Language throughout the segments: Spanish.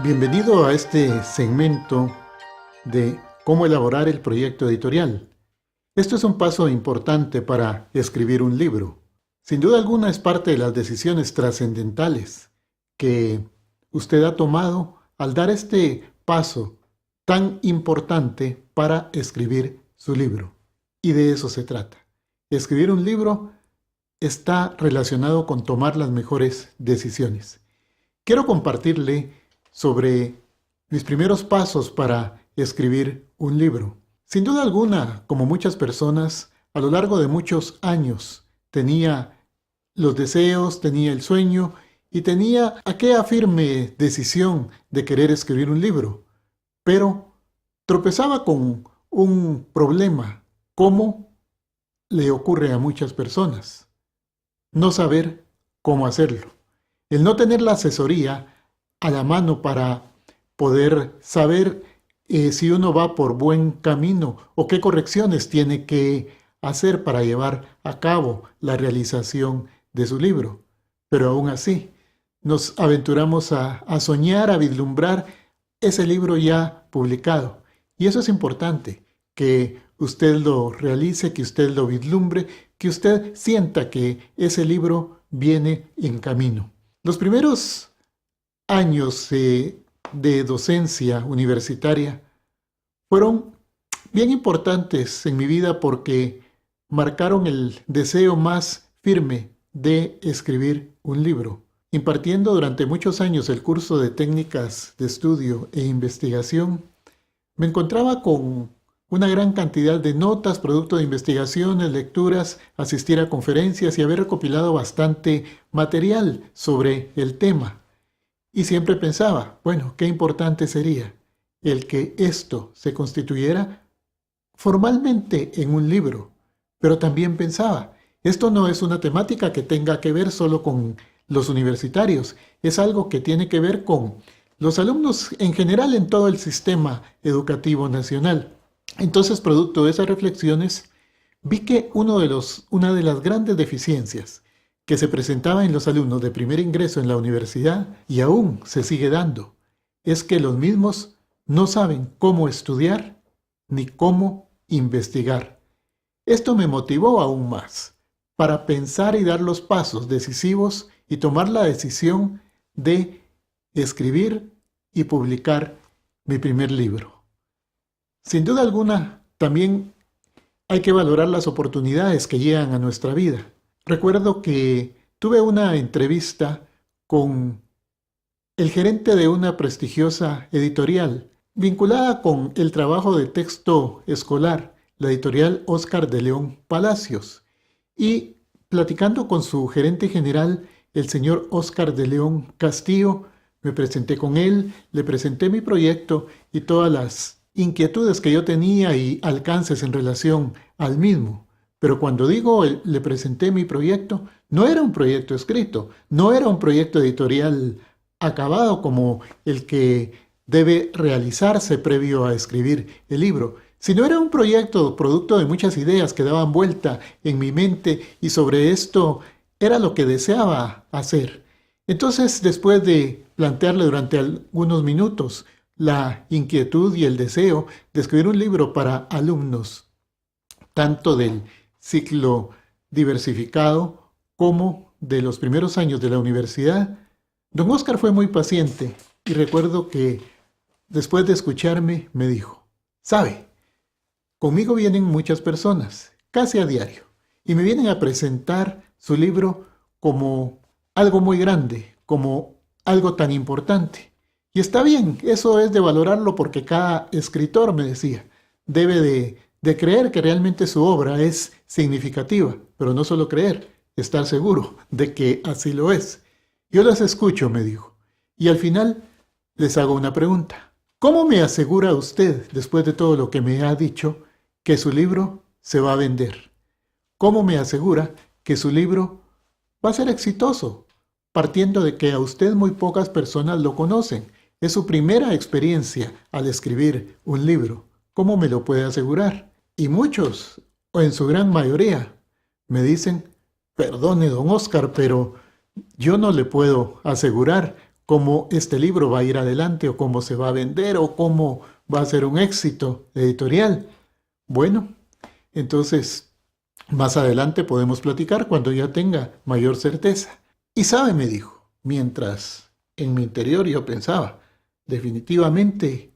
Bienvenido a este segmento de cómo elaborar el proyecto editorial. Esto es un paso importante para escribir un libro. Sin duda alguna es parte de las decisiones trascendentales que usted ha tomado al dar este paso tan importante para escribir su libro. Y de eso se trata. Escribir un libro está relacionado con tomar las mejores decisiones. Quiero compartirle sobre mis primeros pasos para escribir un libro. Sin duda alguna, como muchas personas, a lo largo de muchos años tenía los deseos, tenía el sueño y tenía aquella firme decisión de querer escribir un libro. Pero tropezaba con un problema, como le ocurre a muchas personas: no saber cómo hacerlo. El no tener la asesoría a la mano para poder saber si uno va por buen camino o qué correcciones tiene que hacer para llevar a cabo la realización de su libro. Pero aún así, nos aventuramos a soñar, a vislumbrar ese libro ya publicado. Y eso es importante, que usted lo realice, que usted lo vislumbre, que usted sienta que ese libro viene en camino. Los primeros años de docencia universitaria fueron bien importantes en mi vida porque marcaron el deseo más firme de escribir un libro. Impartiendo durante muchos años el curso de técnicas de estudio e investigación, me encontraba con una gran cantidad de notas, producto de investigaciones, lecturas, asistir a conferencias y haber recopilado bastante material sobre el tema. Y siempre pensaba, bueno, qué importante sería el que esto se constituyera formalmente en un libro. Pero también pensaba, esto no es una temática que tenga que ver solo con los universitarios, es algo que tiene que ver con los alumnos en general en todo el sistema educativo nacional. Entonces, producto de esas reflexiones, vi que una de las grandes deficiencias que se presentaba en los alumnos de primer ingreso en la universidad, y aún se sigue dando, es que los mismos no saben cómo estudiar ni cómo investigar. Esto me motivó aún más para pensar y dar los pasos decisivos y tomar la decisión de escribir y publicar mi primer libro. Sin duda alguna, también hay que valorar las oportunidades que llegan a nuestra vida. Recuerdo que tuve una entrevista con el gerente de una prestigiosa editorial vinculada con el trabajo de texto escolar, la editorial Óscar de León Palacios. Y platicando con su gerente general, el señor Óscar de León Castillo, me presenté con él, le presenté mi proyecto y todas las inquietudes que yo tenía y alcances en relación al mismo. Pero cuando digo le presenté mi proyecto, no era un proyecto escrito, no era un proyecto editorial acabado como el que debe realizarse previo a escribir el libro, sino era un proyecto producto de muchas ideas que daban vuelta en mi mente y sobre esto era lo que deseaba hacer. Entonces, después de plantearle durante algunos minutos la inquietud y el deseo de escribir un libro para alumnos, tanto del ciclo diversificado como de los primeros años de la universidad, don Óscar fue muy paciente y recuerdo que después de escucharme me dijo: «Sabe, conmigo vienen muchas personas, casi a diario, y me vienen a presentar su libro como algo muy grande, como algo tan importante. Y está bien, eso es de valorarlo porque cada escritor», me decía, «debe de creer que realmente su obra es significativa, pero no solo creer, estar seguro de que así lo es. Yo las escucho», me dijo, «y al final les hago una pregunta. ¿Cómo me asegura usted, después de todo lo que me ha dicho, que su libro se va a vender? ¿Cómo me asegura que su libro va a ser exitoso, partiendo de que a usted muy pocas personas lo conocen? Es su primera experiencia al escribir un libro. ¿Cómo me lo puede asegurar?». Y muchos, o en su gran mayoría, me dicen: «Perdone, don Óscar, pero yo no le puedo asegurar cómo este libro va a ir adelante o cómo se va a vender o cómo va a ser un éxito editorial. Bueno, entonces más adelante podemos platicar cuando ya tenga mayor certeza. Y sabe, me dijo, mientras en mi interior yo pensaba, definitivamente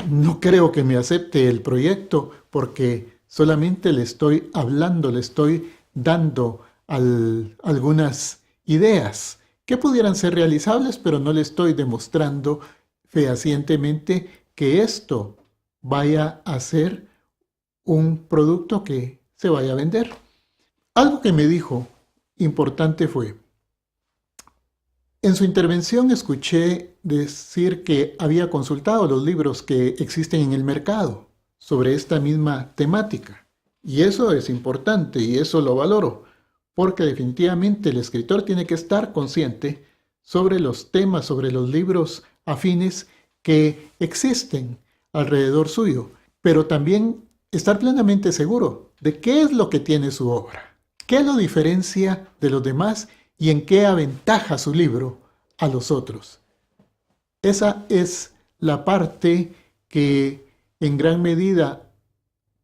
no creo que me acepte el proyecto porque solamente le estoy hablando, le estoy dando algunas ideas que pudieran ser realizables, pero no le estoy demostrando fehacientemente que esto vaya a ser un producto que se vaya a vender. Algo que me dijo importante fue, en su intervención escuché decir que había consultado los libros que existen en el mercado sobre esta misma temática. Y eso es importante y eso lo valoro, porque definitivamente el escritor tiene que estar consciente sobre los temas, sobre los libros afines que existen alrededor suyo, pero también estar plenamente seguro de qué es lo que tiene su obra, qué lo diferencia de los demás y en qué aventaja su libro a los otros. Esa es la parte que en gran medida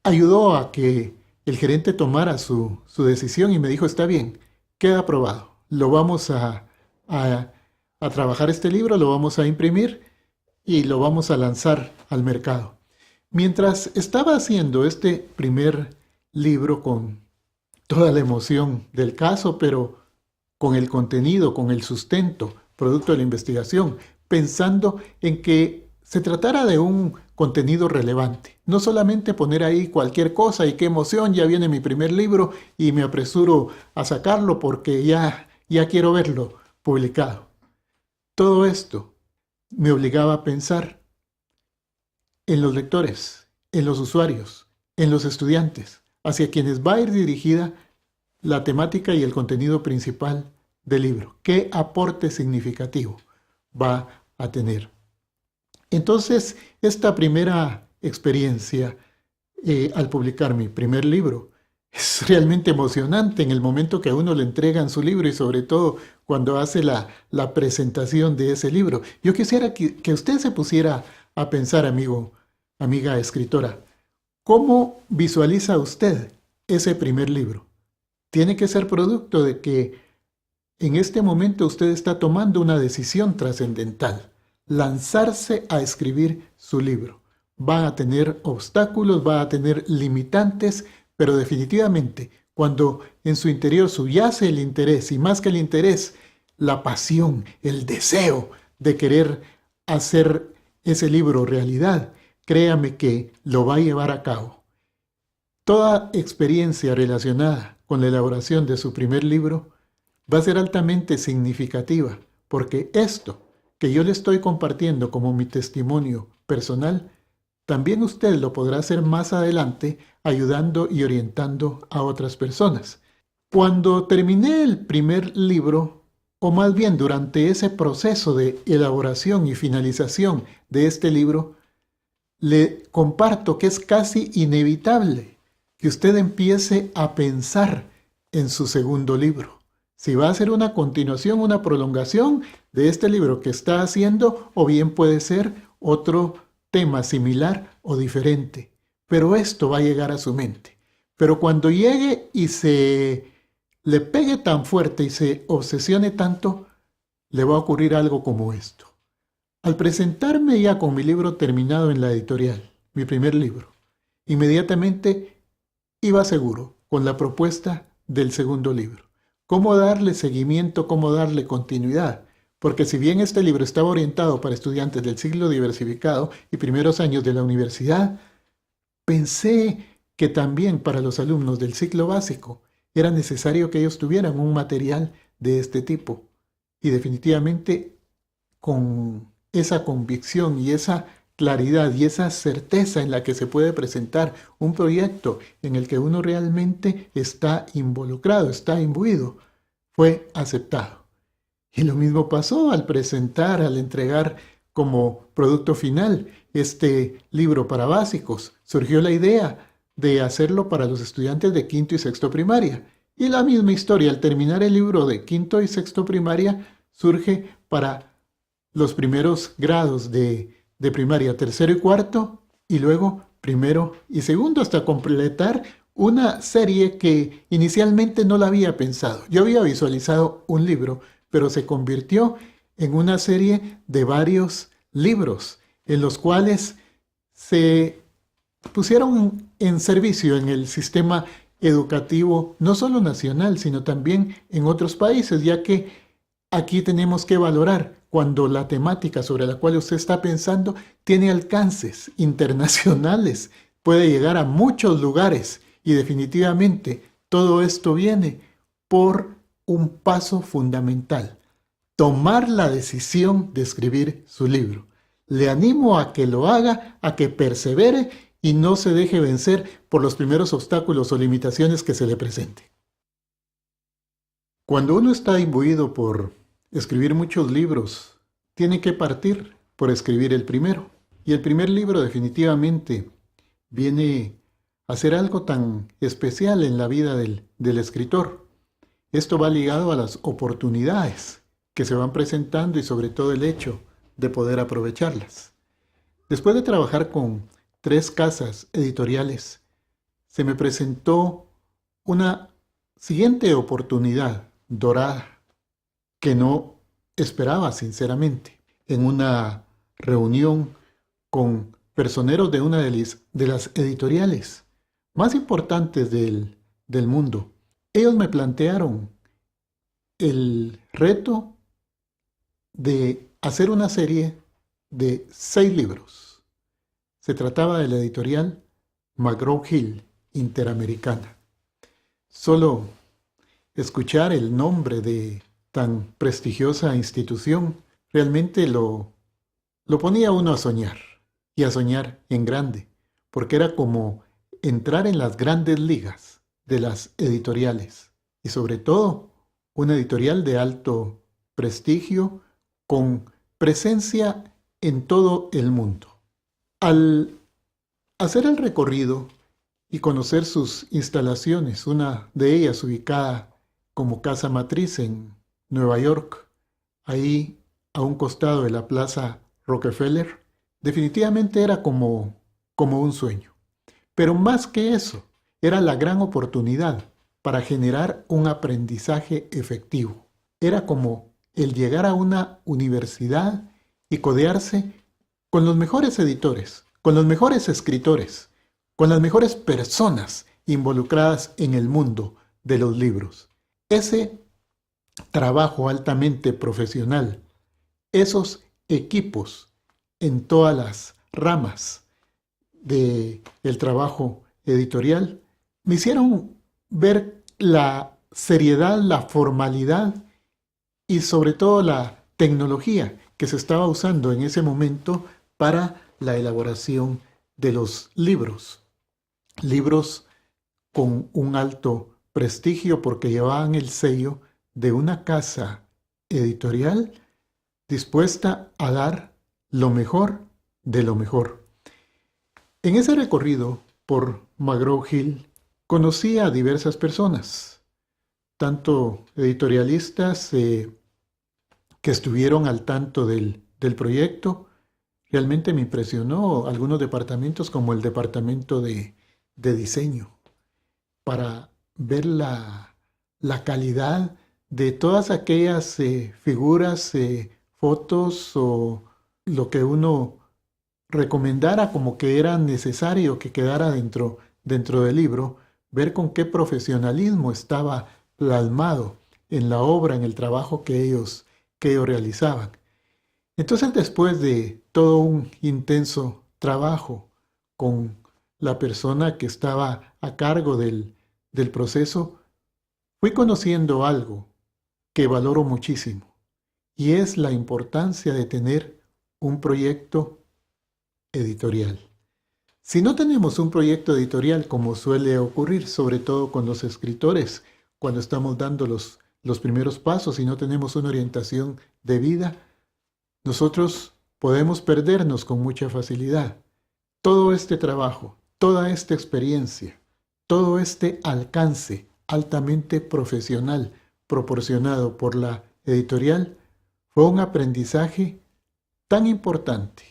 ayudó a que el gerente tomara su decisión y me dijo, está bien, queda aprobado, lo vamos a trabajar este libro, lo vamos a imprimir y lo vamos a lanzar al mercado. Mientras estaba haciendo este primer libro con toda la emoción del caso, pero con el contenido, con el sustento, producto de la investigación, pensando en que se tratara de un contenido relevante. No solamente poner ahí cualquier cosa y qué emoción, ya viene mi primer libro y me apresuro a sacarlo porque ya quiero verlo publicado. Todo esto me obligaba a pensar en los lectores, en los usuarios, en los estudiantes, hacia quienes va a ir dirigida la temática y el contenido principal del libro. ¿Qué aporte significativo va a tener? Entonces, esta primera experiencia al publicar mi primer libro es realmente emocionante en el momento que a uno le entregan su libro y sobre todo cuando hace la presentación de ese libro. Yo quisiera que usted se pusiera a pensar, amiga escritora, ¿cómo visualiza usted ese primer libro? Tiene que ser producto de que en este momento usted está tomando una decisión trascendental, lanzarse a escribir su libro. Va a tener obstáculos, va a tener limitantes, pero definitivamente cuando en su interior subyace el interés y más que el interés, la pasión, el deseo de querer hacer ese libro realidad, créame que lo va a llevar a cabo. Toda experiencia relacionada con la elaboración de su primer libro va a ser altamente significativa, porque esto que yo le estoy compartiendo como mi testimonio personal, también usted lo podrá hacer más adelante ayudando y orientando a otras personas. Cuando terminé el primer libro, o más bien durante ese proceso de elaboración y finalización de este libro, le comparto que es casi inevitable que usted empiece a pensar en su segundo libro. Si va a ser una continuación, una prolongación de este libro que está haciendo, o bien puede ser otro tema similar o diferente. Pero esto va a llegar a su mente. Pero cuando llegue y se le pegue tan fuerte y se obsesione tanto, le va a ocurrir algo como esto. Al presentarme ya con mi libro terminado en la editorial, mi primer libro, inmediatamente iba seguro con la propuesta del segundo libro. Cómo darle seguimiento, cómo darle continuidad. Porque si bien este libro estaba orientado para estudiantes del ciclo diversificado y primeros años de la universidad, pensé que también para los alumnos del ciclo básico era necesario que ellos tuvieran un material de este tipo. Y definitivamente con esa convicción y esa claridad y esa certeza en la que se puede presentar un proyecto en el que uno realmente está involucrado, está imbuido, fue aceptado. Y lo mismo pasó al presentar, al entregar como producto final este libro para básicos. Surgió la idea de hacerlo para los estudiantes de quinto y sexto primaria. Y la misma historia, al terminar el libro de quinto y sexto primaria, surge para los primeros grados de primaria, tercero y cuarto, y luego primero y segundo, hasta completar una serie que inicialmente no la había pensado. Yo había visualizado un libro, pero se convirtió en una serie de varios libros, en los cuales se pusieron en servicio en el sistema educativo, no solo nacional, sino también en otros países, ya que aquí tenemos que valorar cuando la temática sobre la cual usted está pensando tiene alcances internacionales, puede llegar a muchos lugares y definitivamente todo esto viene por un paso fundamental: tomar la decisión de escribir su libro. Le animo a que lo haga, a que persevere y no se deje vencer por los primeros obstáculos o limitaciones que se le presente. Cuando uno está imbuido por escribir muchos libros, tiene que partir por escribir el primero. Y el primer libro definitivamente viene a ser algo tan especial en la vida del escritor. Esto va ligado a las oportunidades que se van presentando y sobre todo el hecho de poder aprovecharlas. Después de trabajar con 3 casas editoriales, se me presentó una siguiente oportunidad dorada que no esperaba sinceramente. En una reunión con personeros de una de las editoriales más importantes del mundo, ellos me plantearon el reto de hacer una serie de 6 libros. Se trataba de la editorial McGraw-Hill Interamericana. Solo escuchar el nombre de tan prestigiosa institución realmente lo ponía uno a soñar, y a soñar en grande, porque era como entrar en las grandes ligas de las editoriales, y sobre todo una editorial de alto prestigio con presencia en todo el mundo. Al hacer el recorrido y conocer sus instalaciones, una de ellas ubicada como casa matriz en Nueva York, ahí a un costado de la Plaza Rockefeller, definitivamente era como un sueño. Pero más que eso, era la gran oportunidad para generar un aprendizaje efectivo. Era como el llegar a una universidad y codearse con los mejores editores, con los mejores escritores, con las mejores personas involucradas en el mundo de los libros. Ese trabajo altamente profesional, esos equipos en todas las ramas del trabajo editorial, me hicieron ver la seriedad, la formalidad y sobre todo la tecnología que se estaba usando en ese momento para la elaboración de los libros. Libros con un alto prestigio porque llevaban el sello de una casa editorial dispuesta a dar lo mejor de lo mejor. En ese recorrido por McGraw-Hill conocí a diversas personas, tanto editorialistas que estuvieron al tanto del proyecto. Realmente me impresionó algunos departamentos como el departamento de diseño, para ver la calidad de todas aquellas figuras, fotos o lo que uno recomendara como que era necesario que quedara dentro del libro, ver con qué profesionalismo estaba plasmado en la obra, en el trabajo que ellos realizaban. Entonces, después de todo un intenso trabajo con la persona que estaba a cargo del proceso, fui conociendo algo que valoro muchísimo, y es la importancia de tener un proyecto editorial. Si no tenemos un proyecto editorial, como suele ocurrir, sobre todo con los escritores, cuando estamos dando los primeros pasos y no tenemos una orientación de vida, nosotros podemos perdernos con mucha facilidad. Todo este trabajo, toda esta experiencia, todo este alcance altamente profesional proporcionado por la editorial fue un aprendizaje tan importante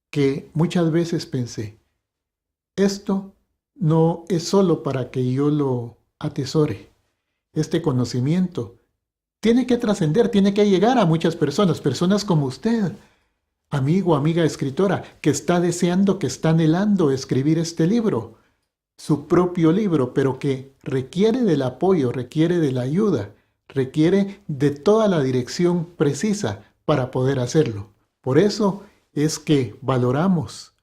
que muchas veces pensé, esto no es solo para que yo lo atesore. Este conocimiento tiene que trascender, tiene que llegar a muchas personas, personas como usted, amigo, amiga escritora, que está deseando, que está anhelando escribir este libro, su propio libro, pero que requiere del apoyo, requiere de la ayuda, requiere de toda la dirección precisa para poder hacerlo. Por eso es que valoramos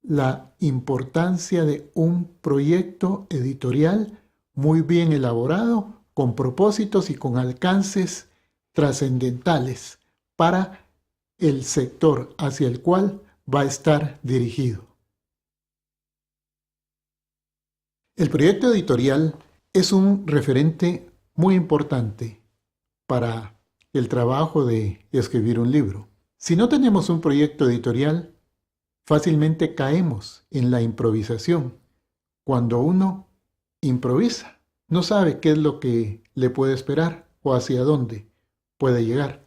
la importancia de un proyecto editorial muy bien elaborado, con propósitos y con alcances trascendentales para el sector hacia el cual va a estar dirigido. El proyecto editorial es un referente muy importante para el trabajo de escribir un libro. Si no tenemos un proyecto editorial, fácilmente caemos en la improvisación. Cuando uno improvisa, no sabe qué es lo que le puede esperar o hacia dónde puede llegar.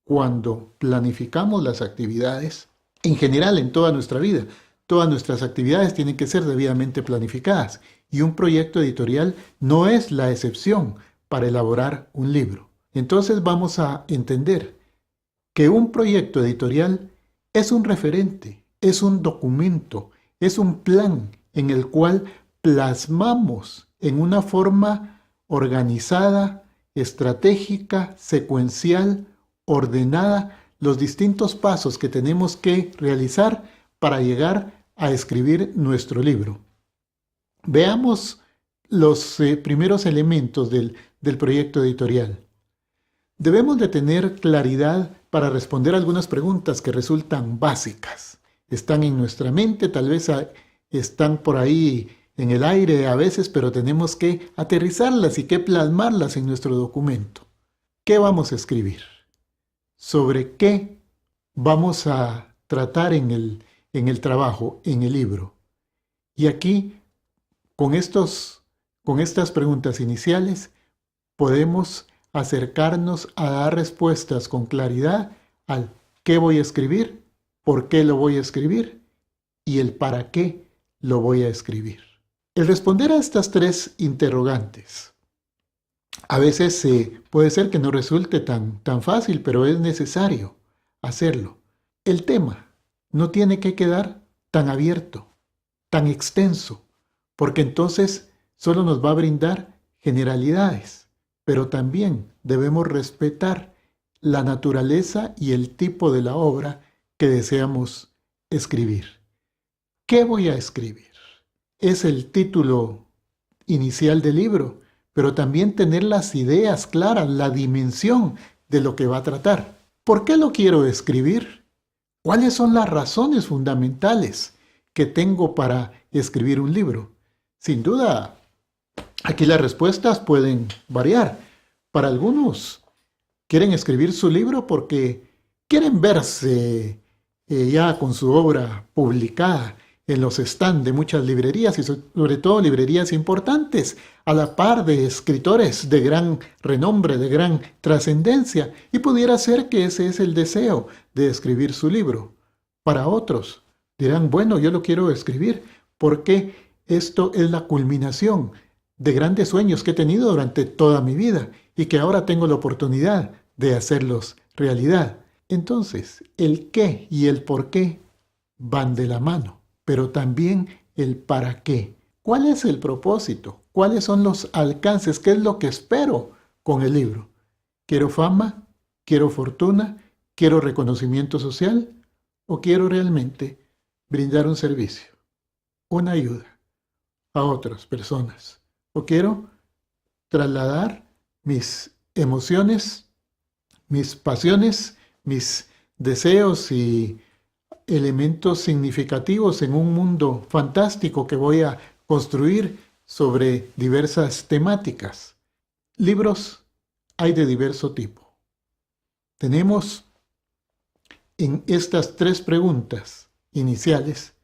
Cuando planificamos las actividades, en general en toda nuestra vida, todas nuestras actividades tienen que ser debidamente planificadas y un proyecto editorial no es la excepción para elaborar un libro. Entonces vamos a entender que un proyecto editorial es un referente, es un documento, es un plan en el cual plasmamos en una forma organizada, estratégica, secuencial, ordenada, los distintos pasos que tenemos que realizar para llegar a escribir nuestro libro. Veamos los primeros elementos del proyecto editorial. Debemos de tener claridad para responder algunas preguntas que resultan básicas. Están en nuestra mente, tal vez están por ahí en el aire a veces, pero tenemos que aterrizarlas y que plasmarlas en nuestro documento. ¿Qué vamos a escribir? ¿Sobre qué vamos a tratar en el trabajo, en el libro? Y aquí, con estas preguntas iniciales, podemos acercarnos a dar respuestas con claridad al qué voy a escribir, por qué lo voy a escribir y el para qué lo voy a escribir. El responder a estas tres interrogantes a veces puede ser que no resulte tan fácil, pero es necesario hacerlo. El tema no tiene que quedar tan abierto, tan extenso, porque entonces solo nos va a brindar generalidades, pero también debemos respetar la naturaleza y el tipo de la obra que deseamos escribir. ¿Qué voy a escribir? Es el título inicial del libro, pero también tener las ideas claras, la dimensión de lo que va a tratar. ¿Por qué lo quiero escribir? ¿Cuáles son las razones fundamentales que tengo para escribir un libro? Sin duda, aquí las respuestas pueden variar. Para algunos, quieren escribir su libro porque quieren verse ya con su obra publicada en los stands de muchas librerías y sobre todo librerías importantes, a la par de escritores de gran renombre, de gran trascendencia, y pudiera ser que ese es el deseo de escribir su libro. Para otros dirán, bueno, yo lo quiero escribir porque esto es la culminación de grandes sueños que he tenido durante toda mi vida y que ahora tengo la oportunidad de hacerlos realidad. Entonces, el qué y el por qué van de la mano, pero también el para qué. ¿Cuál es el propósito? ¿Cuáles son los alcances? ¿Qué es lo que espero con el libro? ¿Quiero fama? ¿Quiero fortuna? ¿Quiero reconocimiento social? ¿O quiero realmente brindar un servicio, una ayuda a otras personas? ¿O quiero trasladar mis emociones, mis pasiones, mis deseos y elementos significativos en un mundo fantástico que voy a construir sobre diversas temáticas? Libros hay de diverso tipo. Tenemos en estas tres preguntas iniciales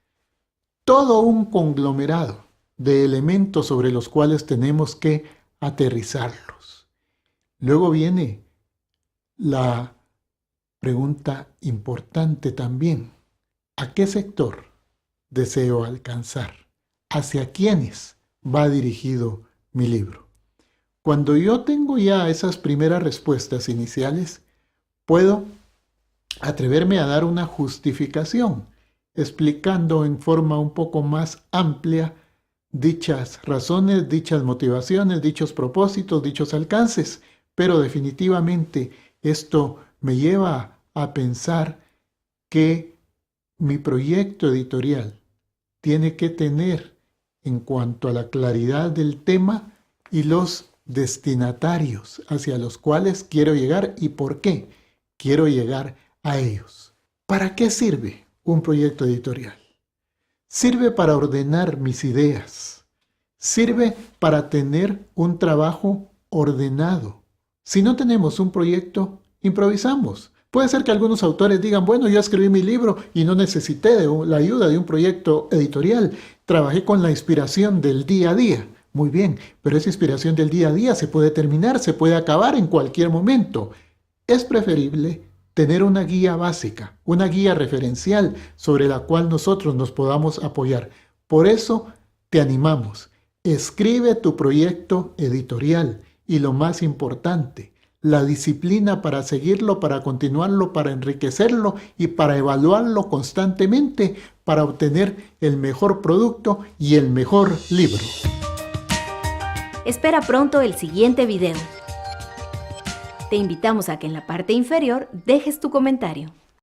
todo un conglomerado de elementos sobre los cuales tenemos que aterrizarlos. Luego viene la pregunta importante también. ¿A qué sector deseo alcanzar? ¿Hacia quiénes va dirigido mi libro? Cuando yo tengo ya esas primeras respuestas iniciales, puedo atreverme a dar una justificación, explicando en forma un poco más amplia dichas razones, dichas motivaciones, dichos propósitos, dichos alcances. Pero definitivamente esto me lleva a pensar que mi proyecto editorial tiene que tener, en cuanto a la claridad del tema y los destinatarios hacia los cuales quiero llegar y por qué quiero llegar a ellos. ¿Para qué sirve un proyecto editorial? Sirve para ordenar mis ideas. Sirve para tener un trabajo ordenado. Si no tenemos un proyecto, improvisamos. Puede ser que algunos autores digan, bueno, yo escribí mi libro y no necesité la ayuda de un proyecto editorial. Trabajé con la inspiración del día a día. Muy bien, pero esa inspiración del día a día se puede terminar, se puede acabar en cualquier momento. Es preferible tener una guía básica, una guía referencial sobre la cual nosotros nos podamos apoyar. Por eso te animamos, escribe tu proyecto editorial y lo más importante, la disciplina para seguirlo, para continuarlo, para enriquecerlo y para evaluarlo constantemente para obtener el mejor producto y el mejor libro. Espera pronto el siguiente video. Te invitamos a que en la parte inferior dejes tu comentario.